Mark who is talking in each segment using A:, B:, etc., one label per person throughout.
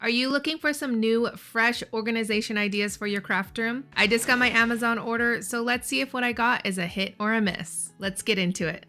A: Are you looking for some new, fresh organization ideas for your craft room? I just got my Amazon order, so let's see if what I got is a hit or a miss. Let's get into it.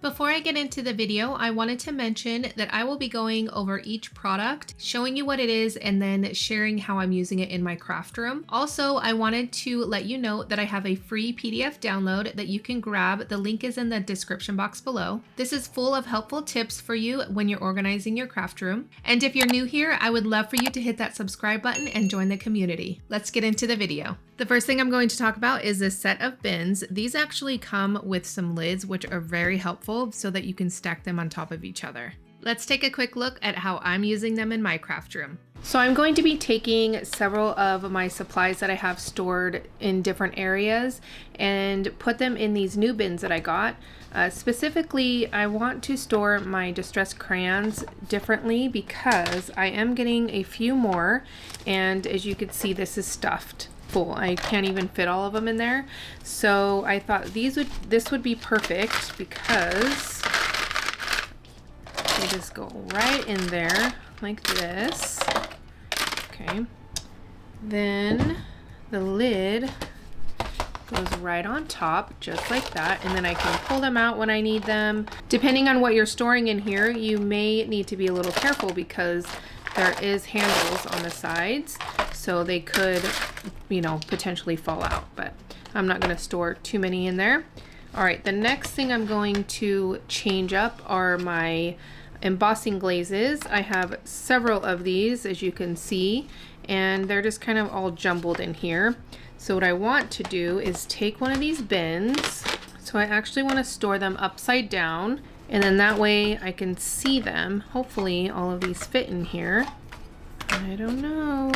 A: Before I get into the video, I wanted to mention that I will be going over each product, showing you what it is, and then sharing how I'm using it in my craft room. Also, I wanted to let you know that I have a free PDF download that you can grab. The link is in the description box below. This is full of helpful tips for you when you're organizing your craft room. And if you're new here, I would love for you to hit that subscribe button and join the community. Let's get into the video. The first thing I'm going to talk about is this set of bins. These actually come with some lids, which are very helpful so that you can stack them on top of each other. Let's take a quick look at how I'm using them in my craft room. So I'm going to be taking several of my supplies that I have stored in different areas and put them in these new bins that I got. Specifically, I want to store my distress crayons differently because I am getting a few more, and as you can see, this is stuffed full. I can't even fit all of them in there. So I thought this would be perfect because they just go right in there like this. Okay. Then the lid goes right on top just like that, and then I can pull them out when I need them. Depending on what you're storing in here, you may need to be a little careful because there is handles on the sides, so they could, potentially fall out, but I'm not going to store too many in there. All right, the next thing I'm going to change up are my embossing glazes. I have several of these, as you can see, and they're just kind of all jumbled in here. So what I want to do is take one of these bins. So I actually want to store them upside down, and then that way I can see them. Hopefully all of these fit in here. I don't know.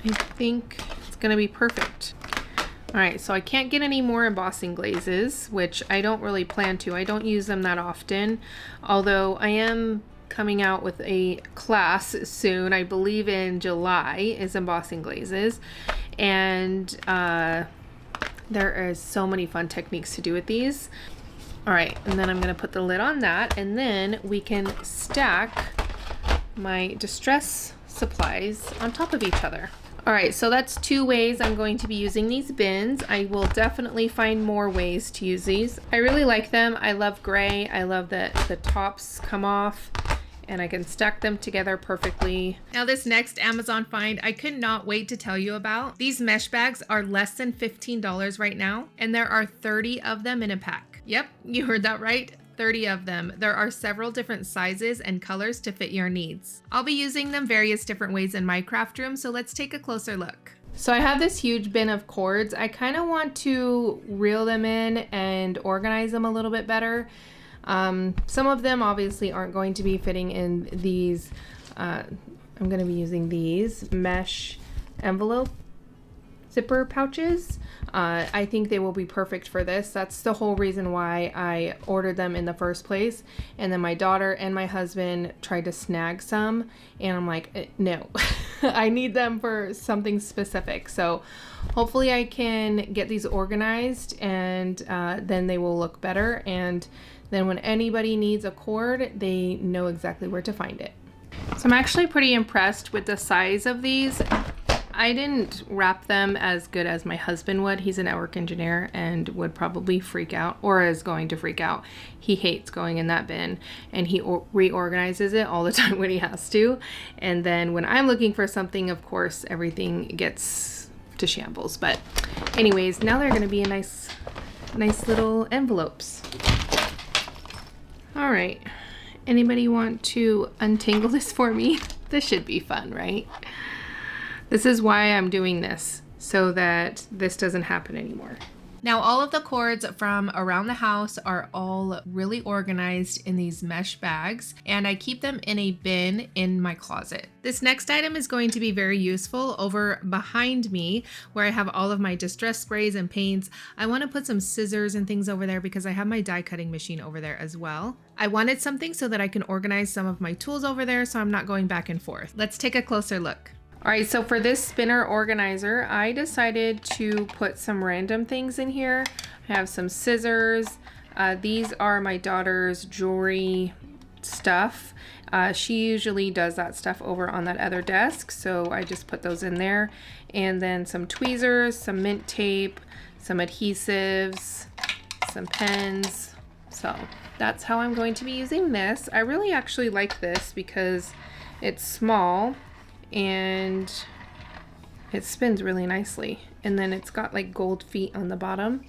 A: I think it's gonna be perfect. All right, so I can't get any more embossing glazes, which I don't really plan to. I don't use them that often, although I am coming out with a class soon. I believe in July is embossing glazes, and there are so many fun techniques to do with these. All right, and then I'm gonna put the lid on that, and then we can stack my distress supplies on top of each other. All right, so that's two ways I'm going to be using these bins. I will definitely find more ways to use these. I really like them. I love gray. I love that the tops come off and I can stack them together perfectly. Now this next Amazon find, I could not wait to tell you about. These mesh bags are less than $15 right now, and there are 30 of them in a pack. Yep, you heard that right. 30 of them. There are several different sizes and colors to fit your needs. I'll be using them various different ways in my craft room, so let's take a closer look. So I have this huge bin of cords. I kind of want to reel them in and organize them a little bit better. Some of them obviously aren't going to be fitting in these. I'm going to be using these mesh envelope zipper pouches. I think they will be perfect for this. That's the whole reason why I ordered them in the first place. And then my daughter and my husband tried to snag some, and I'm like, no, I need them for something specific. So hopefully I can get these organized, and then they will look better. And then when anybody needs a cord, they know exactly where to find it. So I'm actually pretty impressed with the size of these. I didn't wrap them as good as my husband would. He's a network engineer and would probably freak out, or is going to freak out. He hates going in that bin, and he reorganizes it all the time when he has to. And then when I'm looking for something, of course, everything gets to shambles. But anyways, now they're gonna be a nice little envelopes. All right, anybody want to untangle this for me? This should be fun, right? This is why I'm doing this, so that this doesn't happen anymore. Now all of the cords from around the house are all really organized in these mesh bags, and I keep them in a bin in my closet. This next item is going to be very useful over behind me where I have all of my distress sprays and paints. I want to put some scissors and things over there because I have my die cutting machine over there as well. I wanted something so that I can organize some of my tools over there so I'm not going back and forth. Let's take a closer look. All right, so for this spinner organizer, I decided to put some random things in here. I have some scissors. These are my daughter's jewelry stuff. She usually does that stuff over on that other desk, so I just put those in there. And then some tweezers, some mint tape, some adhesives, some pens. So that's how I'm going to be using this. I really actually like this because it's small and it spins really nicely. And then it's got like gold feet on the bottom.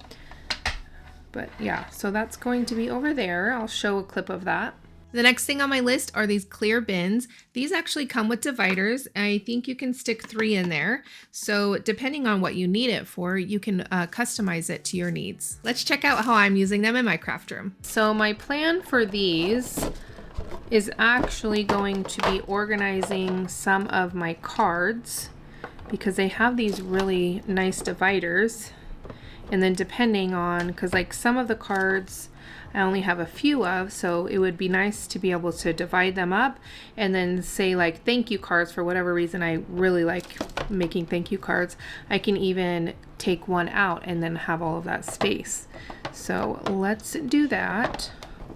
A: But yeah, so that's going to be over there. I'll show a clip of that. The next thing on my list are these clear bins. These actually come with dividers. I think you can stick 3 in there. So depending on what you need it for, you can customize it to your needs. Let's check out how I'm using them in my craft room. So my plan for these is actually going to be organizing some of my cards because they have these really nice dividers. And then depending on, because like some of the cards I only have a few of, so it would be nice to be able to divide them up and then say like thank you cards. For whatever reason, I really like making thank you cards. I can even take one out and then have all of that space. So let's do that.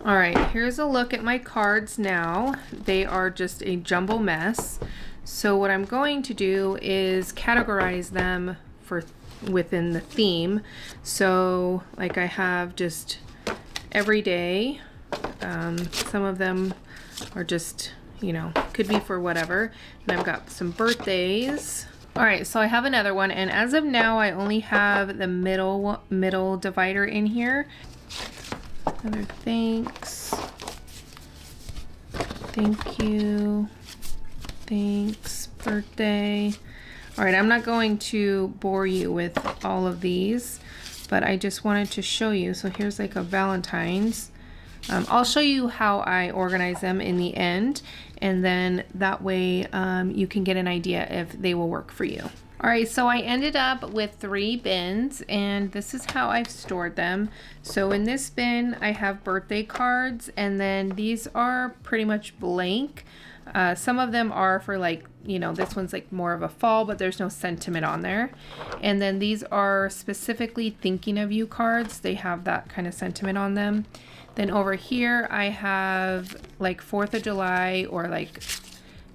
A: All right, here's a look at my cards now. They are just a jumble mess. So what I'm going to do is categorize them for within the theme. So like I have just every day. Some of them are just, you know, could be for whatever. And I've got some birthdays. All right, so I have another one, and as of now I only have the middle divider in here. Another thanks, thank you, thanks, birthday. All right, I'm not going to bore you with all of these, but I just wanted to show you. So here's like a Valentine's. I'll show you how I organize them in the end, and then that way you can get an idea if they will work for you. All right, so I ended up with 3 bins, and this is how I've stored them. So in this bin, I have birthday cards, and then these are pretty much blank. Some of them are for like, you know, this one's like more of a fall, but there's no sentiment on there. And then these are specifically thinking of you cards. They have that kind of sentiment on them. Then over here, I have like 4th of July or like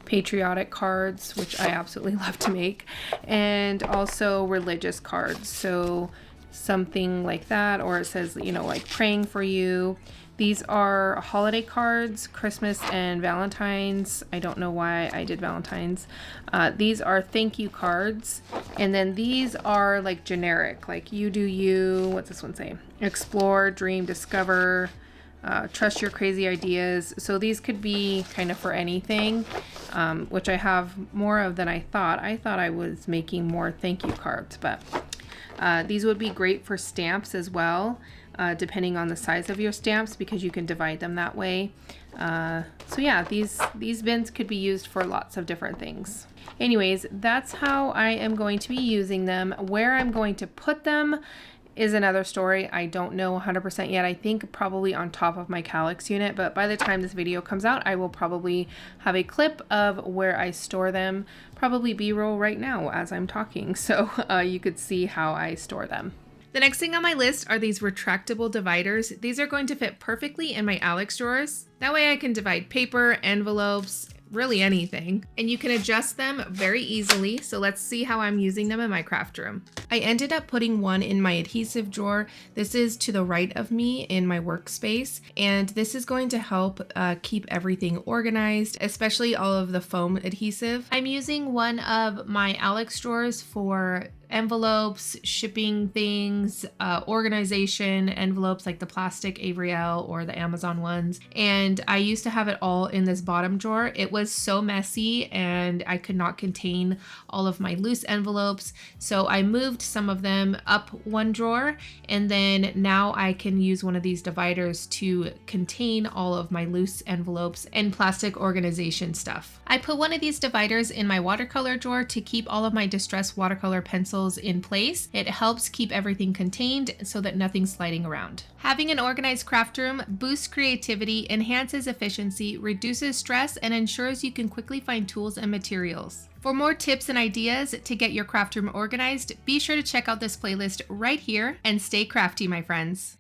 A: patriotic cards, which I absolutely love to make, and also religious cards. So something like that, or it says, you know, like praying for you. These are holiday cards, Christmas and Valentine's. I don't know why I did Valentine's. These are thank you cards. And then these are like generic, like you do you. What's this one say? Explore, dream, discover, trust your crazy ideas. So these could be kind of for anything, which I have more of than I thought. I thought I was making more thank you cards, but these would be great for stamps as well. Depending on the size of your stamps, because you can divide them that way. So yeah, these bins could be used for lots of different things. Anyways, that's how I am going to be using them. Where I'm going to put them is another story. I don't know 100% yet. I think probably on top of my calyx unit, but by the time this video comes out, I will probably have a clip of where I store them, probably B-roll right now as I'm talking, so you could see how I store them. The next thing on my list are these retractable dividers. These are going to fit perfectly in my Alex drawers. That way I can divide paper, envelopes, really anything. And you can adjust them very easily. So let's see how I'm using them in my craft room. I ended up putting one in my adhesive drawer. This is to the right of me in my workspace. And this is going to help keep everything organized, especially all of the foam adhesive. I'm using one of my Alex drawers for envelopes, shipping things, organization envelopes like the plastic Avriel or the Amazon ones. And I used to have it all in this bottom drawer. It was so messy and I could not contain all of my loose envelopes. So I moved some of them up one drawer, and then now I can use one of these dividers to contain all of my loose envelopes and plastic organization stuff. I put one of these dividers in my watercolor drawer to keep all of my distress watercolor pencils utensils in place. It helps keep everything contained so that nothing's sliding around. Having an organized craft room boosts creativity, enhances efficiency, reduces stress, and ensures you can quickly find tools and materials. For more tips and ideas to get your craft room organized, be sure to check out this playlist right here and stay crafty, my friends.